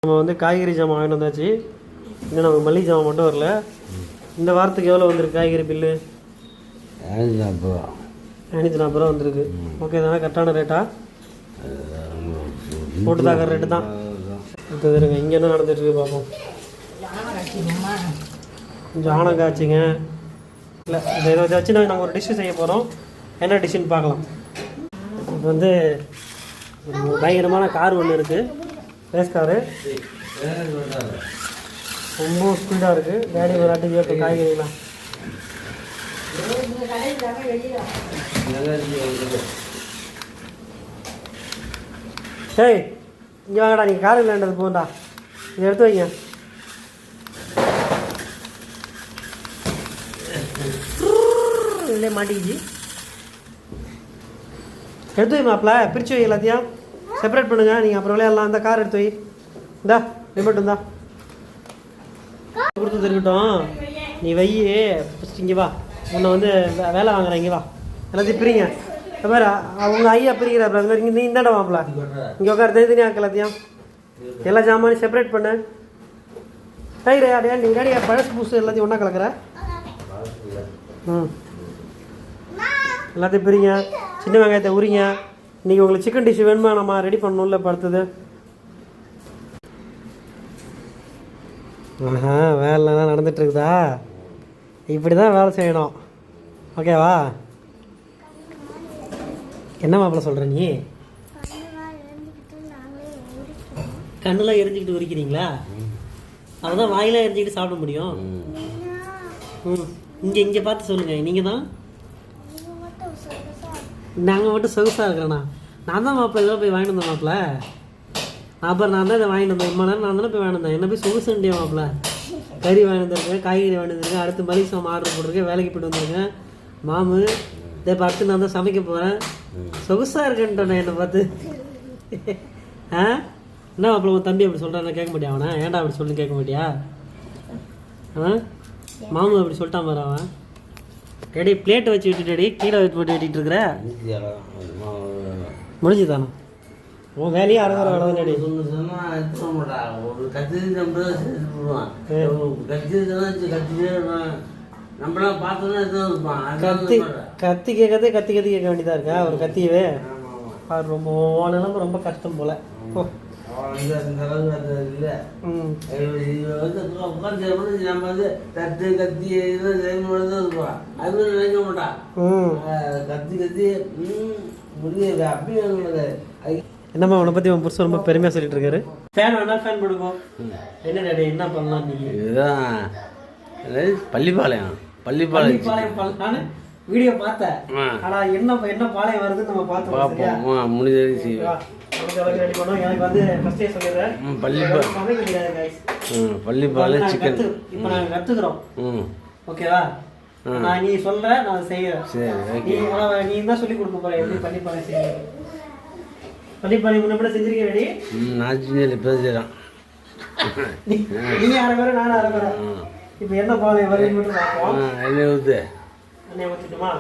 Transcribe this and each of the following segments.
நம்ம வந்து காய்கறி ஜாமான் வாங்கிட்டு வந்தாச்சு. இன்னும் நமக்கு மல்லிகை ஜாமான் மட்டும் வரல. இந்த வாரத்துக்கு எவ்வளோ வந்திருக்கு காய்கறி பில்லு? 540 ரூபா வந்திருக்கு. ஓகே தானே? கரெக்டான ரேட்டா? போட்டு தாக்கிற ரேட்டு தான். அடுத்தது இருங்க, இங்கே என்ன நடந்துட்டுருக்கு பார்ப்போம். ஜானம் காய்ச்சிங்க. இல்லை இதை வச்சு நாங்கள் ஒரு டிஷ்ஷு செய்ய போகிறோம். என்ன டிஷ்ஷுன்னு பார்க்கலாம். இப்போ வந்து பயங்கரமான கார் ஒன்று இருக்குது, ரேஸ் காரு. ரொம்ப ஸ்பீடாக இருக்குது. டேடி ஒரு ஆட்டி இப்போ காய்கறிலாம் ஏய் இங்கே வாங்கடா, நீங்கள் கார் இல்லைன்றது போண்டா. இதை எடுத்து வைங்க. இல்லையே மாட்டிக்கிச்சு. எடுத்து வை மாப்பிள்ள, பிரித்து வை, எல்லாத்தையும் செப்பரேட் பண்ணுங்க. நீங்கள் அப்புறம் விளையாடலாம். இந்த கார் எடுத்து வை. இந்தா ரிமோட் இருந்தா கொடுத்து இருக்கட்டும். நீ வை. ஃபஸ்ட் இங்கே வா. உன்னை வந்து வேலை வாங்குறேன். இங்கே வா, எல்லாத்தையும் பிரிங்க. அது மாதிரி அவங்க ஐயா பிரிக்கிற அது மாதிரி இங்கே நீ இந்தாண்ட மாப்பிள்ள. இங்கே உட்கார தனித்தனி ஆக்க எல்லாத்தையும். எல்லா ஜாமானையும் செப்பரேட் பண்ணு. டேய் அடையா நீ டேடியா பழசு பூசு எல்லாத்தையும் ஒன்றா கலக்கிற. எல்லாத்தையும் பிரிங்க. சின்ன வெங்காயத்தை உரிங்க. இன்றைக்கி உங்களுக்கு சிக்கன் டிஷ் வேணுமா? நம்ம ரெடி பண்ணணும்ல படுத்தது. ஆஹா, வேலைலாம் நடந்துகிட்ருக்குதா? இப்படி தான் வேலை செய்யணும். ஓகேவா? என்ன மாப்பிள்ள சொல்கிற நீ? கண்ணெலாம் எரிஞ்சிக்கிட்டு உரிக்கிறீங்களா? அதுதான் வாயிலாம் எரிஞ்சிக்கிட்டு சாப்பிட முடியும். இங்கே பார்த்து சொல்லுங்கள். நீங்கள் தான் நாங்கள் மட்டும் சொகுசாக இருக்கிறேண்ணா. நான் தான் மாப்பிள்ள இதெல்லாம் போய் வாங்கிட்டு வந்தேன் மாப்பிள்ள. அப்புறம் நான் தான் இதை வாங்கிட்டு வந்தேன். இம்மா நேரம் நான் தானே போய் வாங்கிட்டு வந்தேன். என்ன போய் சொகுசுண்டியா மாப்பிள்ள? கறி வாங்கி வந்துருக்கேன், காய்கறி வாங்கி வந்துருக்கேன், அடுத்து மளிகை சாமான் ஆர்டர் போட்டிருக்கேன், வேலைக்கு போய்ட்டு வந்திருக்கேன். மாமு இதே பார்த்து நான் தான் சமைக்க போகிறேன். சொகுசாக இருக்கேன்ட்டேன் என்னை பார்த்து. ஆ என்ன மாப்பிள்ள உன் தம்பி அப்படி சொல்கிறான், கேட்க மாட்டியா? அவனை ஏன்டா அப்படி சொல்லி கேட்க மாட்டியா? ஆ மாமு அப்படி சொல்லிட்டான் பாரு அவன். டேடி பிளேட்டை வச்சு விட்டுட்டேடி, கீழே வச்சு போட்டு வெட்டிகிட்டு இருக்கிற. முடிஞ்சுதானே உன் வேலையே அரை வேலை வேலை டேடி. கத்தி கேட்கறதே கத்தி கேட்க வேண்டியதாக இருக்கா ஒரு கத்தியவே? ரொம்ப நிலம்பு ரொம்ப கஷ்டம் போல. என்னம்மா உன்னை பற்றி உன் புருஷன் ரொம்ப பெருமையாக சொல்லிட்டு இருக்காரு. ஃபேன் வேணா ஃபேன் போடுவோம். என்ன டேடி என்ன பண்ணலாம் நீங்கள்? இதுதான் பள்ளிப்பாளையம் பண்ணலான்னு வீடியோ பார்த்தேன். ஆனால் என்ன பாளையம் வருதுன்னு நம்ம பார்ப்போம். முடிஞ்சது செய்வோம். ரெடி பண்ணுவோம். எனக்கு வந்து ஃபர்ஸ்டே சொல்லிடுறேன், சமைக்க முடியாது கைஸ். பள்ளிப்பாளையம் சிக்கன் இப்போ நாங்கள் கற்றுக்குறோம். ஓகேவா? நான் நீ சொல்கிற நான் செய்கிறேன். நீ தான் சொல்லி கொடுக்க போகிறேன் எப்படி பள்ளிப்பாளையம் செய்யறது. பள்ளிப்பாளையம் முன்ன கூட செஞ்சிருக்கேன் ரெடி. நான் செஞ்சு இப்போ செய்கிறேன். நீங்கள் அரை பேரை நானும் அரை பேரை. இப்போ என்ன பாளையம் வருதுன்னு மட்டும் பார்ப்போம். எண்ணெய் ஊற்றிட்டுமா?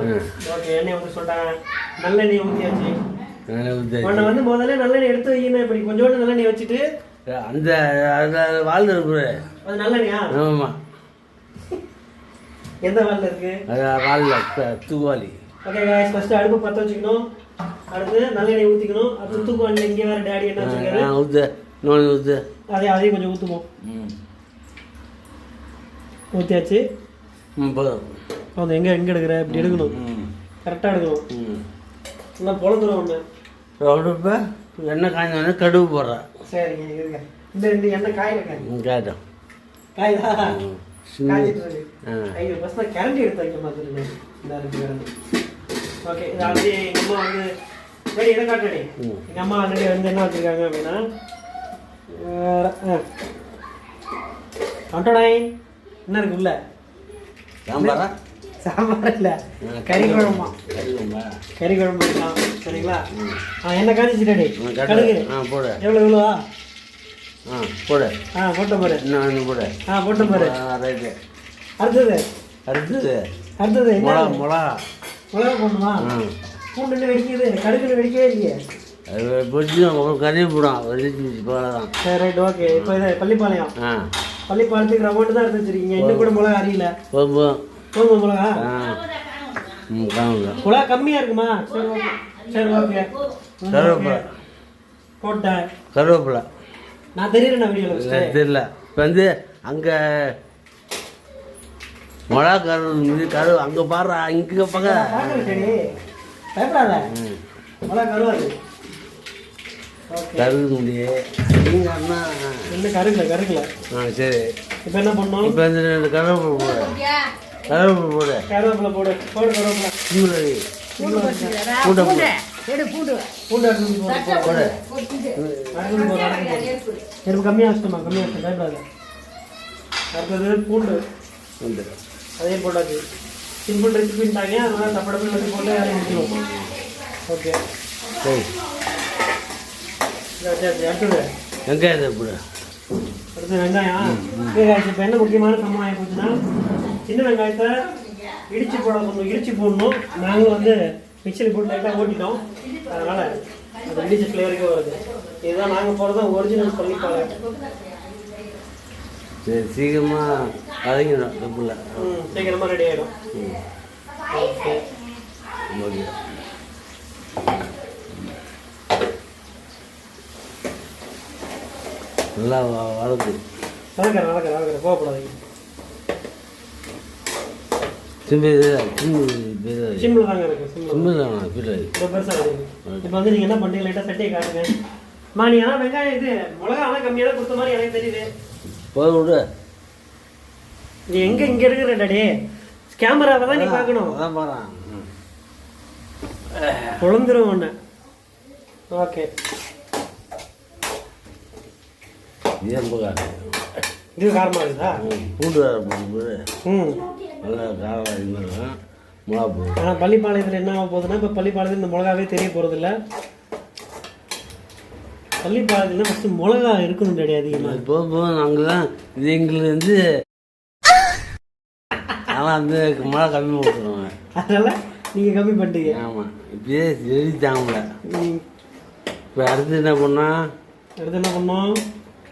ஓகே, எண்ணெய் ஊற்றி சொல்லிட்டாங்க. நல்லெண்ணெய் ஊற்றியாச்சு. உன்னை வந்து முதல்ல நல்லெண்ணெய் எடுத்து வைக்கணும். இப்படி கொஞ்சோண்டு நல்லெண்ணெய் வச்சுட்டு அந்த வாழ்ந்து இருக்கு. அது நல்லெண்ணெயா? ஆமாம். எந்த வாழ்ல இருக்கு? வாழ்ல தூவாலி. ஓகே गाइस, ஃபர்ஸ்ட் அடுப்பு பற்ற வச்சுக்கணும். அடுத்து நல்லெண்ணெய் ஊற்றிக்கணும். அடுத்து தூக்குவாளில் இங்கே வேறு டேடி என்ன வச்சுருக்காரு, அதையும் கொஞ்சம் ஊற்றுவோம். ஊற்றியாச்சு. எங்கே எடுக்கிற இப்படி எடுக்கணும், கரெக்டாக எடுக்கணும். நல்லா பொழந்துடும் ஒன்று. எண்ணெய் காய்ஞ்சோடனே கடுகு போடுறேன். சரிங்க இருங்க. இந்த எண்ணெய் காயிடும் காய்தா காய்ச்சிட்டு இருக்கு. ஐயோ பஸ் நான் கேரண்டி எடுத்து வைக்க மாட்டேன். இந்த இருக்கு. ஓகே, இது ஆல்ரெடி எங்கள் அம்மா வந்து ரெடி எதை காட்டுறேன். எங்கள் அம்மா ஆல்ரெடி வந்து என்ன வச்சுருக்காங்க அப்படின்னா அட்டோடாய் என்ன இருக்கு உள்ள? சாம்பார் இல்லை, கறி குழம்பா. கறி குழம்பு இருக்கலாம். சரிங்களா? என்ன காய்ச்சிட்டே கடுகு எவ்வளோவா? போடு. போட்ட பாரு. போடு. போட்ட பாரு. ரைட்டு. அடுத்தது மிளகா போடணுமா? பூண்டு வெடிக்குது, கடுகுன்னு வெடிக்கவே இல்லையே. அது பொறிச்சு கறி போடும் வெடிச்சு போகலாம். சரி ரைட் ஓகே. இப்போ இது பள்ளிப்பாளையம். பள்ளிப்பாளையத்துக்கு ரவுண்டு தான் எடுத்து வச்சிருக்கீங்க. இன்னும் கூட மிளகா அறியல. போதும் மிளகா. மிளகா கம்மியாக இருக்குமா? சரி ஓகே சரி ஓகே. கருவேப்பிலை போட்டேன். கருவேப்பிலை நான் தெரியல வீடியோவில் தெரியல. இப்போ வந்து அங்கே மிளகா கரு அங்கே பாரு இங்கே பக்கம் பயப்படாத மிளகா கருவாது கருது முடியும் நீங்கள் அண்ணா இன்னும் கருக்கல. சரி. இப்போ என்ன பண்ணோம்? இப்போ வந்து கருவேப்பிலை போடு கருவேப்பிலை போடு கருவேப்பிலை பூண்டு போடு கம்மியாக வச்சுமா பயப்படாத. அடுத்தது பூண்டு அதே போட்டாச்சு. சிம்பிள் ரெசிபின்ட்டாங்க அதனால தப்படப்பில் வச்சு போட்டு வேலையை முடிச்சிடுவோம். ஓகே சரி. அடுத்தது வெங்காயத்தை போடு. அடுத்து வெங்காயம். இப்போ என்ன முக்கியமான சம்பவம் ஆகி போச்சுன்னா சின்ன வெங்காயத்தை இடிச்சு போடணும். நாங்களும் வந்து மிக்சரி போட்டு லைட்டாக ஓட்டிட்டோம். அதனால் அது இடிச்ச ஃப்ளேவருக்கே வருது. இதுதான் நாங்கள் போகிறது ஒரிஜினல் பள்ளிப்பாளையம். சரி சீக்கிரமாக வதங்கிடும் தப்பில்ல. சீக்கிரமாக ரெடி ஆகிடும். Okay okay. நல்லா வளர்க்கு வளர்க்குறேன் போகக்கூடாது. சிம்பிள் தாங்க இருக்கு. பெருசாக இருக்குது. இப்போ வந்து நீங்கள் என்ன பண்ணுறீங்க லைட்டாக சட்டையை காட்டுங்க. நீ ஆனால் வெங்காயம் இது மிளகா ஆனால் கம்மியாக கொடுத்த மாதிரி எனக்கு தெரியுது. போய் விடு. நீ இங்கே இருக்கிற டாடி கேமராவை தான் நீ பார்க்கணும். அதான் பாரு குழந்துரும் ஒன்று. ஓகே இது காரமாக இருக்குதா? பூண்டு வேறு போடு. நல்லா காரம் இருக்கும். மிளகா போடு. ஆனால் பள்ளிப்பாளையத்தில் என்ன ஆக போகுதுன்னா இப்போ பள்ளிப்பாளையத்தில் இந்த மிளகாவே தெரிய போகிறதில்ல. பள்ளிப்பாளையத்தில் ஃபஸ்ட்டு மிளகா இருக்கணும் டாடி அதிகமாக. போகும் அங்கே தான் இது எங்களுக்கு வந்து ஆனால் வந்து மிளகா கம்மி கொடுத்துருவாங்க. அதனால் நீங்கள் கம்மி பண்ணிட்டீங்க. ஆமாம் இப்படியே செடி தாங்கல. இப்போ அடுத்து என்ன பண்ணோம்?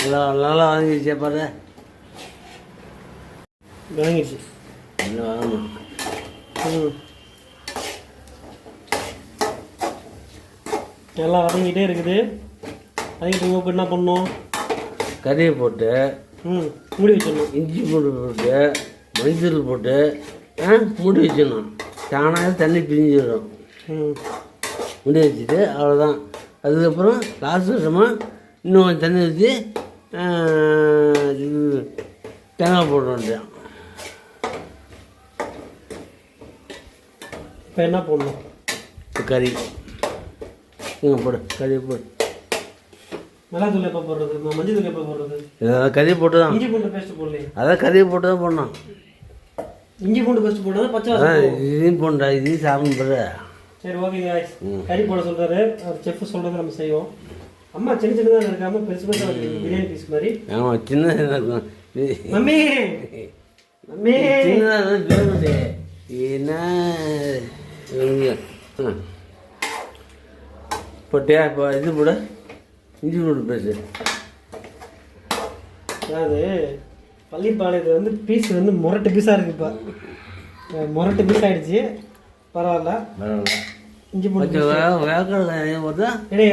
நல்லா வாங்கிடுச்சே பாரு. வாங்கிடுச்சு என்ன வாங்கணும்? நல்லா வதங்கிட்டே இருக்குது. அதுக்கு என்ன பண்ணோம்? கறியை போட்டு மூடி வச்சிடணும். இஞ்சி பூண்டு போட்டு மஞ்சள் போட்டு மூடி வச்சிடணும். தானாக தண்ணி பிரிஞ்சிடும். மூடி வச்சுட்டு அவ்வளோதான். அதுக்கப்புறம் லாஸ்ட் வருஷமாக இன்னும் கொஞ்சம் தண்ணி வச்சு தேங்காய் போட வேண்டியதான். இப்போ என்ன போடணும்? கறி போடு. கறி போடு. மிளகாத்தூள் எப்போ போடுறது? மஞ்சள் தூள் எப்போ போடுறது? இதை கறி போட்டு தான். இஞ்சி பூண்டு பேஸ்ட் போடலையே. அதான் கறியை போட்டு தான் போடணும். இஞ்சி பூண்டு பேஸ்ட் போட்டால் பச்சை இதையும் போண்டா இதையும் சாப்பிடும் போது. சரி ஓகே காய்ஸ். கறி போட சொல்கிறாரு அவர். செஃப் சொல்கிறது நம்ம செய்வோம். அம்மா சின்னதாக இருக்காமல் பெருசு பிரியாணி பீஸ் மாதிரி. ஆமாம் சின்னதாக இருக்கும். மம்மி சின்னதாக என்ன போட்டியா? இப்போ இது போட இஞ்சி பூண்டு பேசு. அதாவது பள்ளிப்பாளையத்தில் வந்து பீஸ் வந்து முரட்டு பீஸாக இருக்குது. இப்போ முரட்டு பீஸ் ஆகிடுச்சு. பரவாயில்ல. இஞ்சி பூண்டு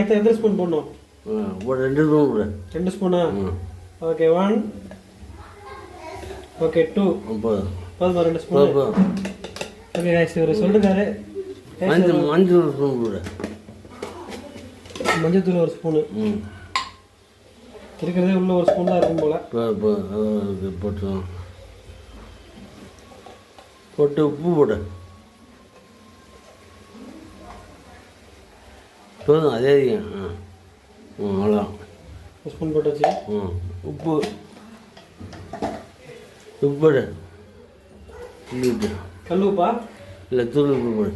எத்தனை ஸ்பூன் போடணும்? 2 ஸ்பூன் போடு. 2 ஸ்பூனா? ஓகே 1 ஓகே 2 போதும் 2 ஸ்பூன். ஓகே गाइस இவர் சொல்றாரு மஞ்சள் ஸ்பூன் போடு. மஞ்சள் தூள் 1 ஸ்பூன். இருக்கிறதே உள்ள 1 ஸ்பூன் தான் இருக்கும் போல. போட்டு உப்பு போடு. போதும் அதே அவ்வளோதான். 1 ஸ்பூன் போட்டாச்சு. உப்பு போடு. கல் உப்பா இல்லை தூள் உப்பு போடு.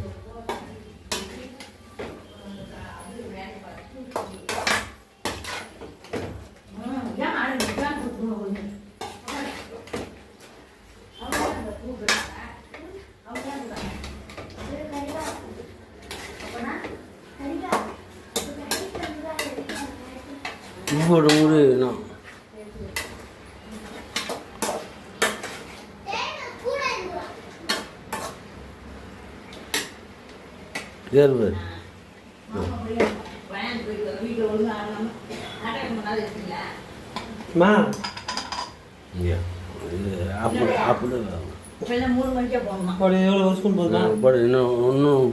போட்டு மூடி வைக்கணும். ஏறுபார் மா இங்கே அப்படி அப்படி ஒரு எவ்வளோ ஒரு ஸ்பூன் போதுமா? போடு இன்னும்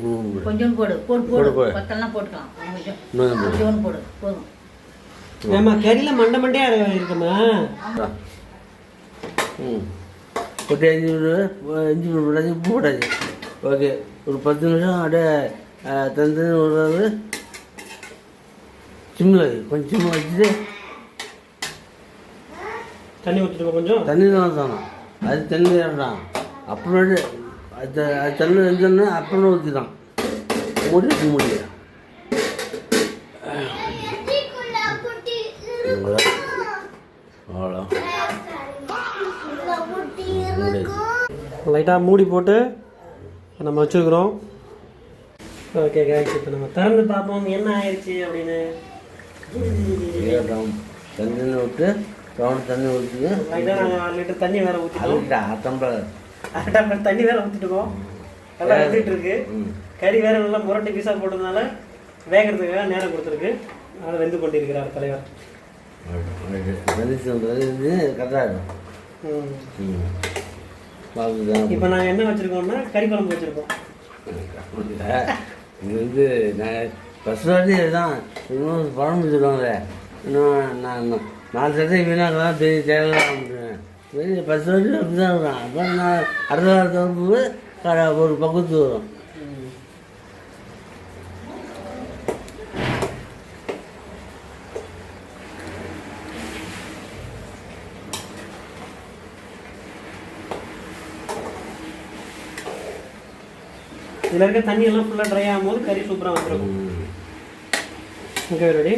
கொஞ்சம் போடு போடு போடு, போடு. பத்தெல்லாம் போட்டுக்கலாம் கொஞ்சம் இன்னும் போடு. கொஞ்சம் போடு போதும். ஏம்மா கறியில் மண்டையாக இருக்குமா? ம் போட்டு இஞ்சி போடாது உப்பு போடாது. ஓகே ஒரு 10 நிமிஷம் அப்படியே தந்து விடுறது. சிம்மில் கொஞ்சம் சிம்மில் வச்சுட்டு தண்ணி ஊற்றிட்டு கொஞ்சம் தண்ணி தான் தானே அது தண்ணி வேண்டாம். அப்புறம் அது தண்ணி வெந்தோடனே அப்புறம் ஊற்றிதான் மூடி வைக்க முடியல. அவ்வளோ லைட்டாக மூடி போட்டு நம்ம வச்சுருக்குறோம். ஓகே கேஸ் இப்போ நம்ம திறந்து பார்ப்போம் என்ன ஆயிடுச்சு அப்படின்னு. தண்ணி விட்டு தண்ணி ஊற்றிட்டு லைட்டாக நாங்கள் 1 லிட்டர் தண்ணி வேறு ஊற்றிட்டோம். அரை டம்ளர் தண்ணி வேறு ஊற்றிட்டுக்கோம். நல்லா வந்துட்டு இருக்கு. கறி வேறு நல்லா முரட்டு பீஸாக போட்டதுனால வேகிறதுக்காக நேரம் கொடுத்துருக்கு. அதனால் வெந்து கொண்டிருக்கிறார் தலைவர். கரெக்டாக இப்போ நாங்கள் என்ன வச்சுருக்கோம்னா கறி குழம்பு வச்சுருக்கோம். இது நான் ஃபஸ்ட் வாட்டி தான் இன்னும் குழம்பு வச்சுருவாங்களே. இன்னும் நான் 4 சட்டை வீணாக்கலாம் பெரிய தேவைலாம் பெரிய 10 வாட்டி அப்படி தான் இருக்கும். அப்புறம் நான் அடுத்த வாரத்தை வரும்போது ஒரு பக்கத்து வரும். இதில் இருக்க தண்ணி எல்லாம் ஃபுல்லாக ட்ரை ஆகும்போது கறி சூப்பராக வந்துருக்கும். Okay ready.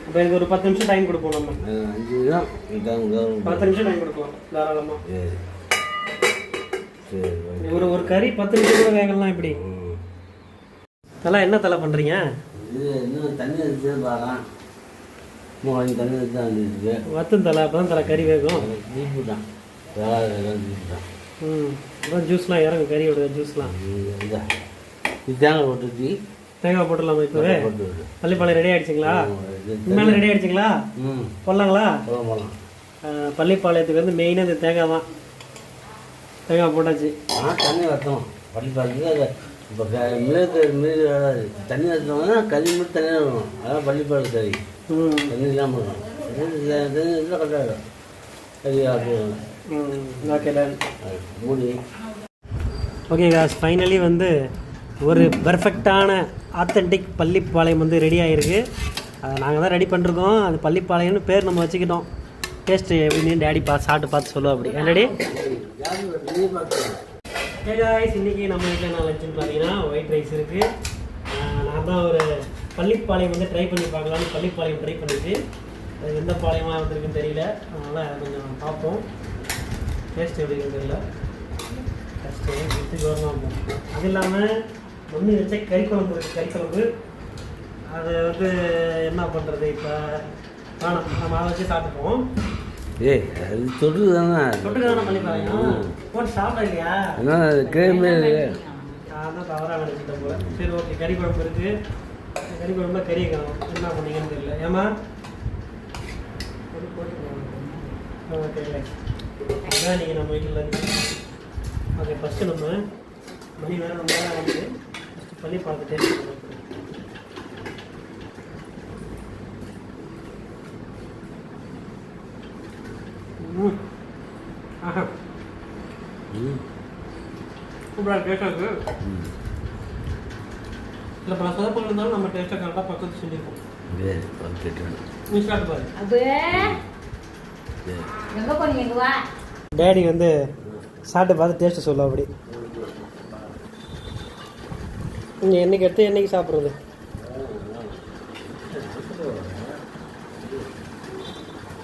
அப்போ எனக்கு ஒரு 10 நிமிஷம் டைம் கொடுப்போம். நம்ம 10 நிமிஷம் டைம் கொடுப்போம் தாராளமாக. ஒரு கறி 10 நிமிஷம் கூட வேகலாம். இப்படி தலை என்ன தலை பண்ணுறீங்க? இது இன்னும் தண்ணி வச்சு பார்க்கலாம். தண்ணி வச்சு தான் வந்துருக்கு. வத்தம் தலை அப்போ தான் தலை கறி வேகும். ஜீப்பு தான் ஜீப்பு தான். அப்புறம் ஜூஸ்லாம் இறங்கும் கறியோட ஜூஸ்லாம். இது தேங்காய் போட்டு தேங்காய் போட்டுடலாமா இப்போவே? பள்ளிப்பாளையம் ரெடி ஆகிடுச்சிங்களா? இனிமேல் ரெடி ஆகிடுச்சிங்களா? போடலாங்களா? போகலாம். பள்ளிப்பாளையத்துக்கு வந்து மெயினாக இந்த தேங்காய் தான். தேங்காய் போட்டாச்சு. தண்ணி வற்றணும் பள்ளிப்பாளையத்துக்கு. அதை இப்போ மீது வராது. தண்ணி வற்றோம்னா கறி மட்டும் தண்ணியாக இருக்கணும். அதான் பள்ளிப்பாளையம் கறி. தண்ணி இல்லாமல் இருக்கணும். தண்ணி இருந்தால் கரெக்டாகிடும். கறி ஆகும். Okay done. மூடி. ஓகே காஸ் ஃபைனலி வந்து ஒரு பர்ஃபெக்டான ஆத்தென்டிக் பள்ளிப்பாளையம் வந்து ரெடி ஆகிருக்கு. அதை நாங்கள் தான் ரெடி பண்ணிருக்கோம். அது பள்ளிப்பாளையம்னு பேர் நம்ம வச்சுக்கிட்டோம். டேஸ்ட்டு எப்படின்னு டேடி சாப்பிட்டு பார்த்து சொல்லுவோம். அப்படி ரெடி. ஹே காய்ஸ், இன்றைக்கி நம்ம வீட்டில் என்ன லஞ்சுன்னு பார்த்தீங்கன்னா ஒயிட் ரைஸ் இருக்குது. நான் தான் ஒரு பள்ளிப்பாளையம் வந்து ட்ரை பண்ணி பார்க்கலான்னு பள்ளிப்பாளையம் ட்ரை பண்ணிட்டு அது எந்த பாளையமாக வந்திருக்குன்னு தெரியல. அதனால் அதை கொஞ்சம் பார்ப்போம். டேஸ்ட் எப்படின்னு தெரியல. டேஸ்ட்டு எடுத்துக்கு வரலாம். அது இல்லாமல் மம்மி வச்ச கறி குழம்பு இருக்குது. கறி குழம்பு அதை வந்து என்ன பண்ணுறது இப்போ வேணாம், நம்ம அதை வச்சு சாப்பிட்டுப்போம். ஏய் அது தொட்டு தானே பள்ளிப்பாளையம் போட்டு சாப்பிட இல்லையா? என்ன கிரேமே நான் தான் தவறாக நினச்சிட்டேன் போல. சரி ஓகே, கறி குழம்பு இருக்குது. கறி குழம்புல கறியை காணும். என்ன பண்ணீங்கன்னு தெரியல. ஏமா ஓகே அதுதான் நீங்கள் நம்ம வீட்டில் இருக்கு. ஓகே ஃபஸ்ட்டு நம்ம மணி வேறு ரொம்ப நேரம் வந்து ஃபஸ்ட்டு பள்ளிப்பாளையத்தை டேஸ்ட் பண்ணுவோம். ஆஹா சூப்பராக டேஸ்ட்டாக இருக்குது. இல்லை பல சொதப்பல் இருந்தாலும் நம்ம டேஸ்ட்டாக கரெக்டாக பக்கத்து சொல்லியிருக்கோம். நீ ஸ்டார்ட் பாரு. டேடி வந்து சாப்பிட்டு பார்த்து டேஸ்ட்டு சொல்லுவோம். அப்படி நீங்கள் என்னைக்கு எடுத்து என்னைக்கு சாப்பிட்றது?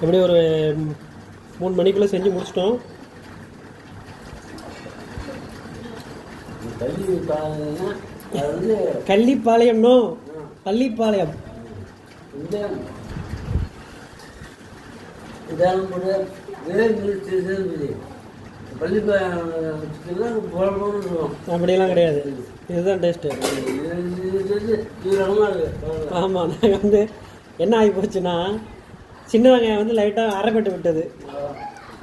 எப்படி ஒரு 3 மணிக்குள்ளே செஞ்சு முடிச்சிட்டோம். கள்ளிப்பாளையம் நோ பள்ளிப்பாளையம். இதெல்லாம் போட்டு வேறு பள்ளிப்பாளையம் வச்சுக்கலாம் போடணும்னு இருக்கும். அப்படியெல்லாம் கிடையாது, இதுதான் டேஸ்ட்டு. தூரமாக இருக்குது. ஆமாம், நாங்கள் வந்து என்ன ஆகி போச்சுன்னா சின்ன வெங்காயம் வந்து லைட்டாக அரைப்பட்டு விட்டது.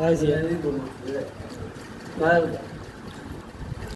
அவசியம்.